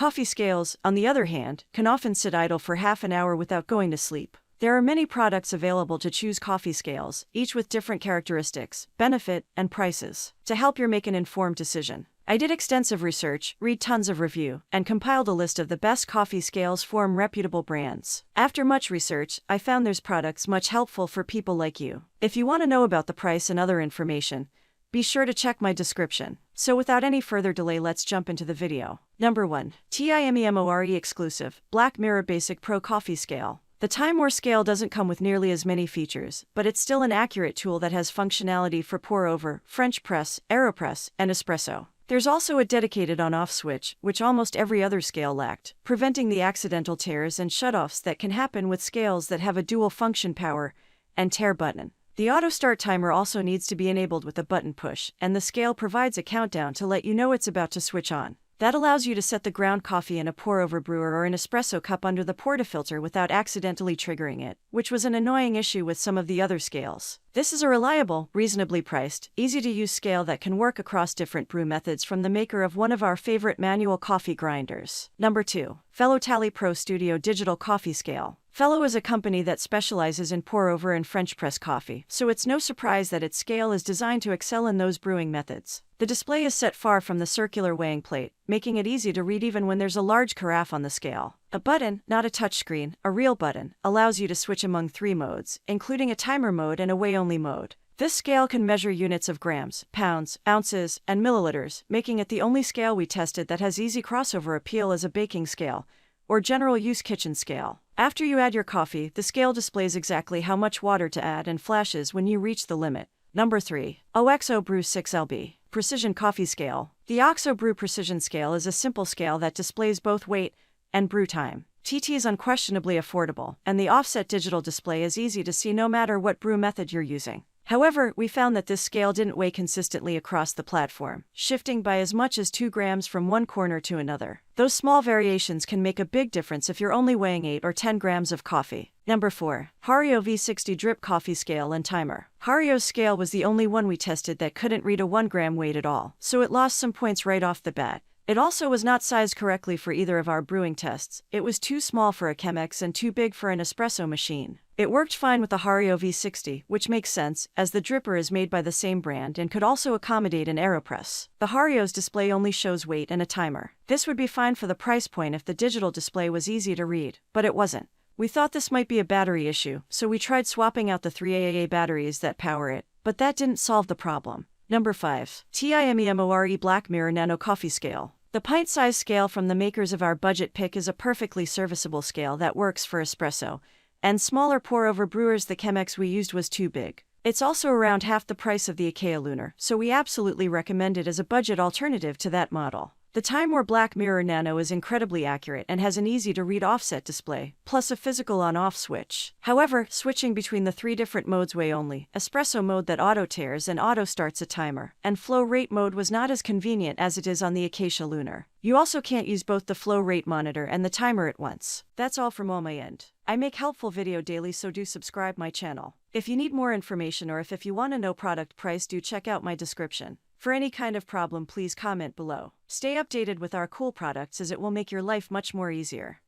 Coffee scales, on the other hand, can often sit idle for half an hour without going to sleep. There are many products available to choose coffee scales, each with different characteristics, benefit, and prices, to help you make an informed decision. I did extensive research, read tons of review, and compiled a list of the best coffee scales from reputable brands. After much research, I found there's products much helpful for people like you. If you want to know about the price and other information, be sure to check my description. So without any further delay, let's jump into the video. Number 1. Timemore Exclusive Black Mirror Basic Pro Coffee Scale. The Timemore scale doesn't come with nearly as many features, but it's still an accurate tool that has functionality for pour-over, French press, AeroPress, and espresso. There's also a dedicated on-off switch, which almost every other scale lacked, preventing the accidental tears and shutoffs that can happen with scales that have a dual function power and tear button. The auto start timer also needs to be enabled with a button push, and the scale provides a countdown to let you know it's about to switch on. That allows you to set the ground coffee in a pour-over brewer or an espresso cup under the portafilter without accidentally triggering it, which was an annoying issue with some of the other scales. This is a reliable, reasonably priced, easy-to-use scale that can work across different brew methods from the maker of one of our favorite manual coffee grinders. Number 2. Fellow Tally Pro Studio Digital Coffee Scale. Fellow is a company that specializes in pour-over and French press coffee, so it's no surprise that its scale is designed to excel in those brewing methods. The display is set far from the circular weighing plate, making it easy to read even when there's a large carafe on the scale. A button, not a touchscreen, a real button, allows you to switch among 3 modes, including a timer mode and a weigh-only mode. This scale can measure units of grams, pounds, ounces, and milliliters, making it the only scale we tested that has easy crossover appeal as a baking scale or general-use kitchen scale. After you add your coffee, the scale displays exactly how much water to add and flashes when you reach the limit. Number 3. Oxob Brew 6LB Precision Coffee Scale. The Oxob Brew Precision Scale is a simple scale that displays both weight and brew time. TT is unquestionably affordable, and the offset digital display is easy to see no matter what brew method you're using. However, we found that this scale didn't weigh consistently across the platform, shifting by as much as 2 grams from one corner to another. Those small variations can make a big difference if you're only weighing 8 or 10 grams of coffee. Number 4. Hario V60 Drip Coffee Scale and Timer. Hario's scale was the only one we tested that couldn't read a 1 gram weight at all, so it lost some points right off the bat. It also was not sized correctly for either of our brewing tests. It was too small for a Chemex and too big for an espresso machine. It worked fine with the Hario V60, which makes sense, as the dripper is made by the same brand and could also accommodate an AeroPress. The Hario's display only shows weight and a timer. This would be fine for the price point if the digital display was easy to read, but it wasn't. We thought this might be a battery issue, so we tried swapping out the 3 AAA batteries that power it, but that didn't solve the problem. Number 5. Timemore Black Mirror Nano Coffee Scale. The pint-sized scale from the makers of our budget pick is a perfectly serviceable scale that works for espresso and smaller pour-over brewers. The Chemex we used was too big. It's also around half the price of the IKEA Lunar, so we absolutely recommend it as a budget alternative to that model. The Timemore Black Mirror Nano is incredibly accurate and has an easy-to-read offset display, plus a physical on-off switch. However, switching between the 3 different modes weigh-only, espresso mode that auto-tears and auto-starts a timer, and flow rate mode was not as convenient as it is on the Acacia Lunar. You also can't use both the flow rate monitor and the timer at once. That's all from my end. I make helpful video daily, so do subscribe my channel. If you need more information or if you want to know product price, do check out my description. For any kind of problem, please comment below. Stay updated with our cool products as it will make your life much more easier.